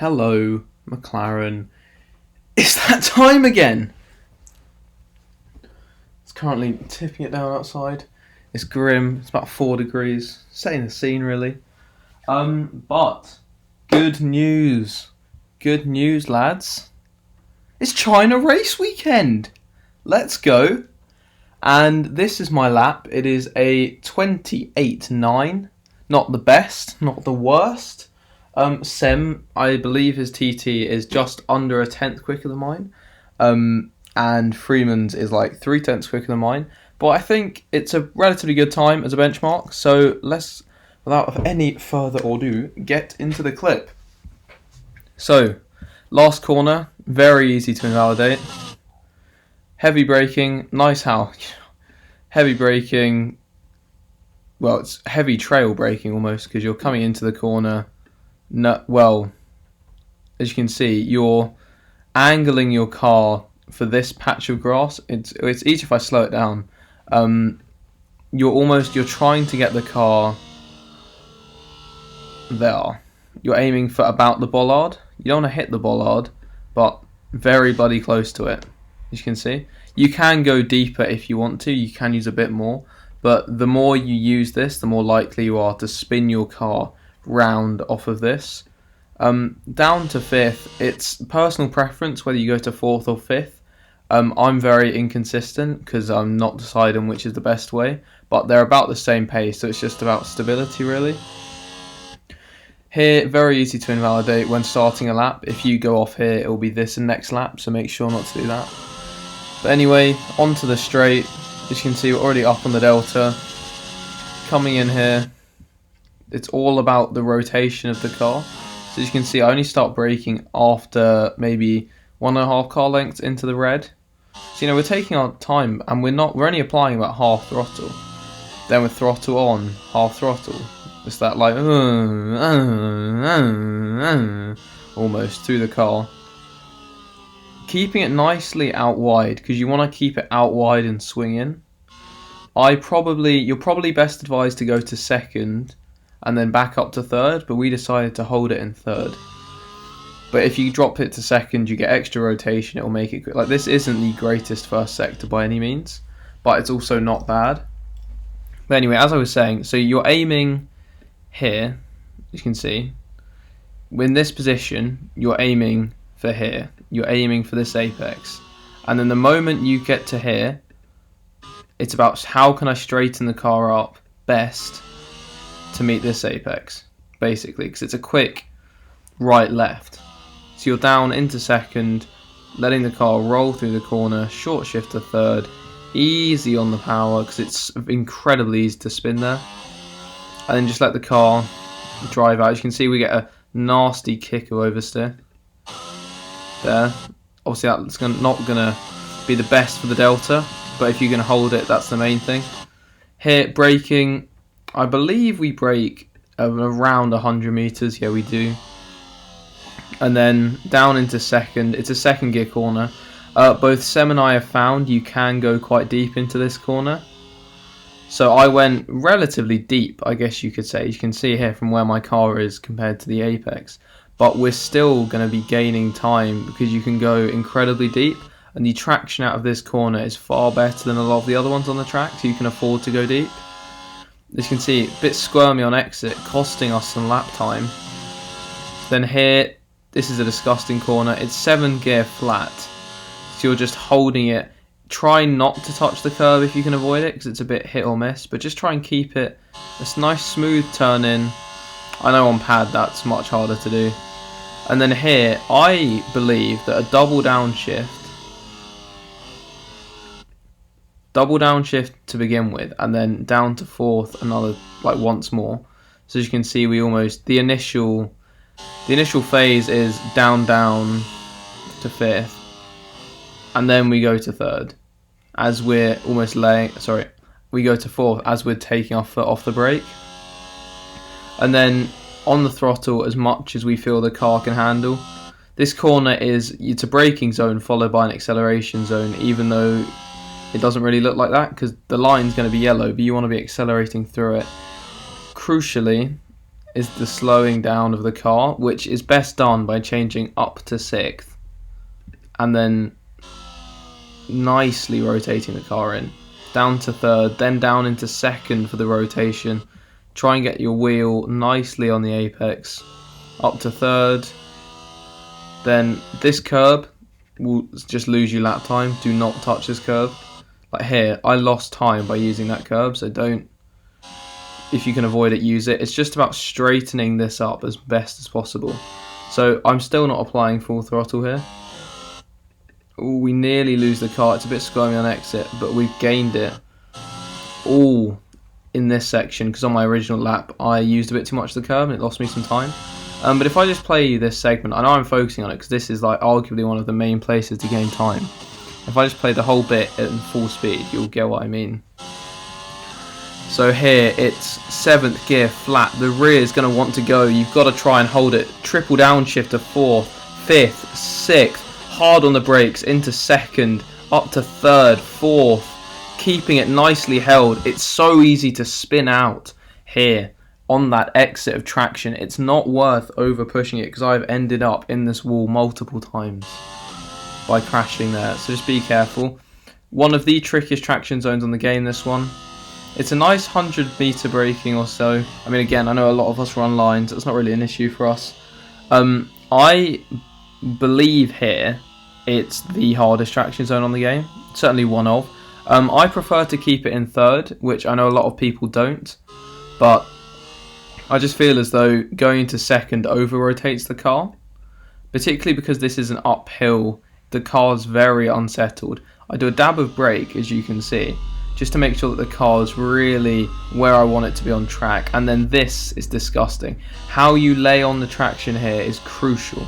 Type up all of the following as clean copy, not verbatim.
Hello, McLaren. It's that time again. It's currently tipping it down outside. It's grim. It's about 4 degrees. Setting the scene, really. But good news. Good news, lads. It's China race weekend. Let's go. And this is my lap. It is a 28.9. Not the best, not the worst. Sem, I believe his TT is just under a tenth quicker than mine. And Freeman's is like 3/10 quicker than mine. But I think it's a relatively good time as a benchmark. So let's, without any further ado, get into the clip. So, last corner, very easy to invalidate. Heavy braking, nice how. Heavy braking, well, it's heavy trail braking almost, because you're coming into the corner. No, well, as you can see, you're angling your car for this patch of grass. It's easy if I slow it down. You're trying to get the car there. You're aiming for about the bollard. You don't want to hit the bollard, but very bloody close to it. As you can see, you can go deeper if you want to. You can use a bit more, but the more you use this, the more likely you are to spin your car round off of this. Down to fifth, it's personal preference whether you go to fourth or fifth. I'm very inconsistent because I'm not deciding which is the best way, but they're about the same pace, so it's just about stability really. Here, very easy to invalidate when starting a lap. If you go off here, it will be this and next lap, so make sure not to do that. But anyway, onto the straight. As you can see, we're already up on the delta. Coming in here, it's all about the rotation of the car. So as you can see, I only start braking after maybe 1.5 car lengths into the red. So we're taking our time, and we're only applying about half throttle. Then with throttle on, half throttle. It's that like almost through the car. Keeping it nicely out wide, because you want to keep it out wide and swing in. You're probably best advised to go to second and then back up to third, but we decided to hold it in third. But if you drop it to second, you get extra rotation. It will make it like this. Isn't the greatest first sector by any means, but it's also not bad. But anyway, as I was saying, so you're aiming here. You can see in this position, you're aiming for here. You're aiming for this apex, and then the moment you get to here, it's about how can I straighten the car up best to meet this apex, basically, because it's a quick right-left. So you're down into second, letting the car roll through the corner, short shift to third, easy on the power, because it's incredibly easy to spin there. And then just let the car drive out. As you can see, we get a nasty kick of oversteer there. Obviously, that's not going to be the best for the delta, but if you can hold it, that's the main thing. Here, braking, I believe we brake around 100 meters. Yeah, we do. And then down into second. It's a second gear corner. Both Sem and I have found you can go quite deep into this corner. So I went relatively deep, I guess you could say. You can see here from where my car is compared to the apex. But we're still going to be gaining time because you can go incredibly deep. And the traction out of this corner is far better than a lot of the other ones on the track, so you can afford to go deep. As you can see, a bit squirmy on exit, costing us some lap time. Then here, this is a disgusting corner. It's 7 gear flat, so you're just holding it. Try not to touch the curb if you can avoid it, because it's a bit hit or miss, but just try and keep it this nice smooth turn in. I know on pad that's much harder to do. And then here, I believe that a double downshift to begin with, and then down to fourth another, like once more. So as you can see, we almost, the initial phase is down to fifth, and then we go to third as we're almost we go to fourth as we're taking our foot off the brake, and then on the throttle as much as we feel the car can handle. This corner it's a braking zone followed by an acceleration zone, even though it doesn't really look like that because the line's going to be yellow, but you want to be accelerating through it. Crucially, is the slowing down of the car, which is best done by changing up to 6th and then nicely rotating the car in. Down to 3rd, then down into 2nd for the rotation. Try and get your wheel nicely on the apex. Up to 3rd. Then this curb will just lose you lap time. Do not touch this curb. Like here, I lost time by using that curb, so don't. If you can avoid it, use it. It's just about straightening this up as best as possible. So I'm still not applying full throttle here. Ooh, we nearly lose the car. It's a bit squirmy on exit, but we've gained it all in this section because on my original lap I used a bit too much of the curb and it lost me some time. But if I just play you this segment, I know I'm focusing on it because this is like arguably one of the main places to gain time. If I just play the whole bit at full speed, you'll get what I mean. So here it's 7th gear flat. The rear is going to want to go. You've got to try and hold it. Triple downshift to 4th, 5th, 6th. Hard on the brakes into 2nd, up to 3rd, 4th. Keeping it nicely held. It's so easy to spin out here on that exit of traction. It's not worth over pushing it because I've ended up in this wall multiple times by crashing there. So just be careful. One of the trickiest traction zones on the game, this one. It's a nice 100-meter braking or so. I mean, again, I know a lot of us run lines. So it's not really an issue for us. I believe here it's the hardest traction zone on the game. Certainly one of. I prefer to keep it in 3rd, which I know a lot of people don't. But I just feel as though going to 2nd over-rotates the car. Particularly because this is an uphill. The car's very unsettled. I do a dab of brake, as you can see, just to make sure that the car is really where I want it to be on track. And then this is disgusting. How you lay on the traction here is crucial.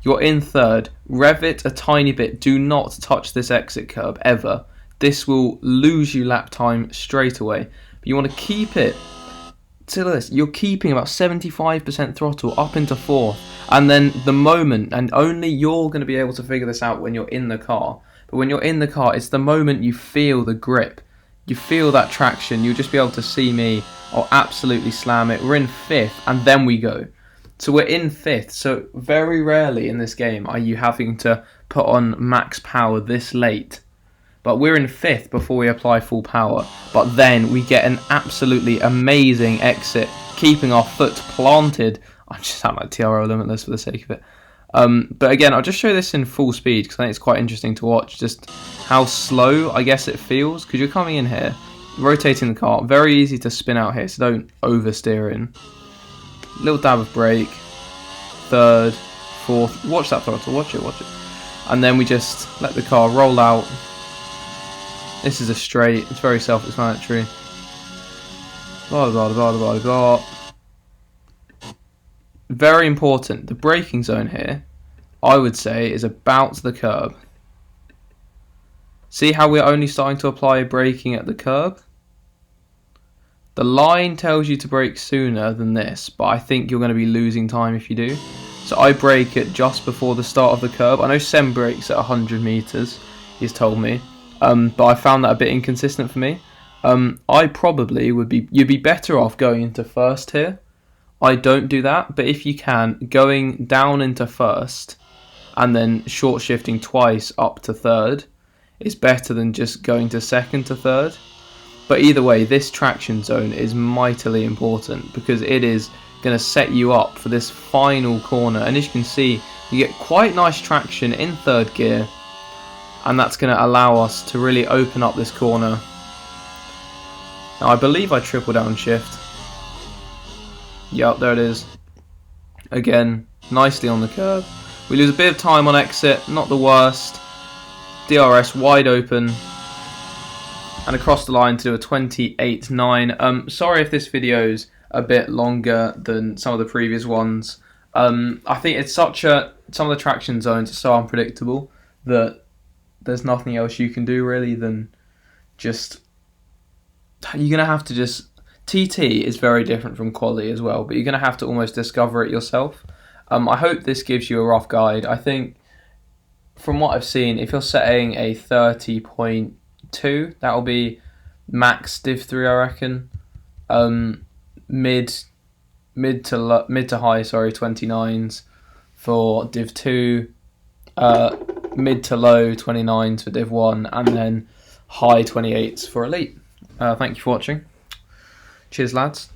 You're in 3rd, rev it a tiny bit. Do not touch this exit curb ever. This will lose you lap time straight away. But you want to keep it to this. You're keeping about 75% throttle up into 4th. And then the moment, and only you're going to be able to figure this out when you're in the car. But when you're in the car, it's the moment you feel the grip. You feel that traction, you'll just be able to see me. I'll absolutely slam it. We're in 5th, and then we go. So we're in 5th, so very rarely in this game are you having to put on max power this late. But we're in 5th before we apply full power. But then we get an absolutely amazing exit, keeping our foot planted. I just sound like TRO Limitless for the sake of it. But again, I'll just show this in full speed because I think it's quite interesting to watch just how slow I guess it feels, because you're coming in here, rotating the car, very easy to spin out here, so don't oversteer in. Little dab of brake, 3rd, 4th, watch that throttle, watch it. And then we just let the car roll out. This is a straight, it's very self-explanatory. Blah, blah, blah, blah, blah. Very important, the braking zone here, I would say, is about the curb. See how we're only starting to apply braking at the curb? The line tells you to brake sooner than this, but I think you're going to be losing time if you do. So I brake it just before the start of the curb. I know Sem brakes at 100 meters, he's told me, but I found that a bit inconsistent for me. I probably would be, you'd be better off going into 1st here. I don't do that, but if you can, going down into 1st and then short shifting twice up to 3rd is better than just going to 2nd to 3rd. But either way, this traction zone is mightily important because it is going to set you up for this final corner. And as you can see, you get quite nice traction in 3rd gear, and that's going to allow us to really open up this corner. Now I believe I triple downshift. Yep, there it is. Again, nicely on the curb. We lose a bit of time on exit, not the worst. DRS wide open. And across the line to do a 28.9. Sorry if this video's a bit longer than some of the previous ones. I think it's some of the traction zones are so unpredictable that there's nothing else you can do really than just, you're going to have to just, TT is very different from quali as well, but you're going to have to almost discover it yourself. I hope this gives you a rough guide. I think from what I've seen, if you're setting a 30.2, that'll be max Div 3, I reckon. Mid mid to high 29s for Div 2, mid to low 29s for Div 1, and then high 28s for Elite. Thank you for watching. Cheers, lads.